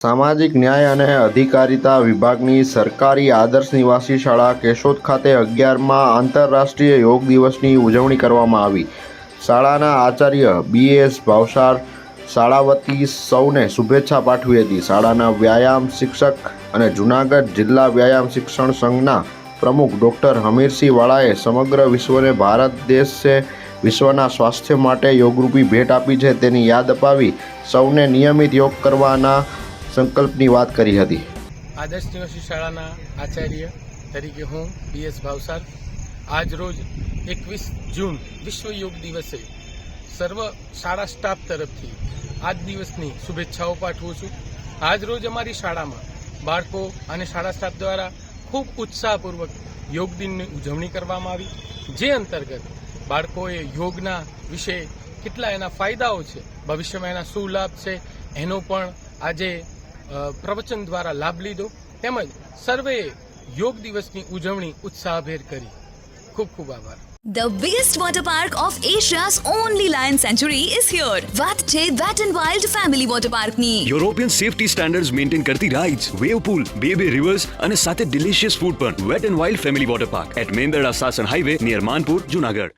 સામાજિક ન્યાય અને અધિકારિતા વિભાગની સરકારી આદર્શ નિવાસી શાળા કેશોદ ખાતે 11મા આંતરરાષ્ટ્રીય યોગ દિવસની ઉજવણી કરવામાં આવી। શાળાના આચાર્ય BS ભાવસાર શાળા વતી સૌને શુભેચ્છા પાઠવી હતી। શાળાના વ્યાયામ શિક્ષક અને જૂનાગઢ જિલ્લા વ્યાયામ શિક્ષણ સંઘના પ્રમુખ ડૉક્ટર હમીરસિંહ વાળાએ સમગ્ર વિશ્વને ભારત દેશ છે વિશ્વના સ્વાસ્થ્ય માટે યોગરૂપી ભેટ આપી છે તેની યાદ અપાવી સૌને નિયમિત યોગ કરવાના સંકલ્પની વાત કરી હતી। આદર્શ નિવાસી શાળાના આચાર્ય તરીકે હું BS ભાવસાર આજ રોજ 21 જૂન વિશ્વ યોગ દિવસે સર્વ શાળા સ્ટાફ તરફથી આજ દિવસની શુભેચ્છાઓ પાઠવું છું। આજ રોજ અમારી શાળામાં બાળકો અને શાળા સ્ટાફ દ્વારા ખૂબ ઉત્સાહપૂર્વક યોગ દિનની ઉજવણી કરવામાં આવી, જે અંતર્ગત બાળકોએ યોગના વિશે કેટલા એના ફાયદાઓ છે, ભવિષ્યમાં એના શું લાભ છે એનો પણ આજે પ્રવચન દ્વારા લાભ લીધો, તેમજ સર્વેએ યોગ દિવસની ઉજવણી ઉત્સાહભેર કરી। ખૂબ ખૂબ આભાર। The biggest water park of Asia's only lion sanctuary is here. વાત છે Wet n Wild Family Water Park ની। યુરોપિયન સેફટી સ્ટેન્ડર્ડ્સ મેન્ટેન કરતી રાઇડ્સ, વેવ પૂલ, બે રિવર્સ અને સાથે ડિલિશિયસ ફૂડ પણ। Wet and wild family water park at Mendarda Sasan highway near Manpur, Junagadh.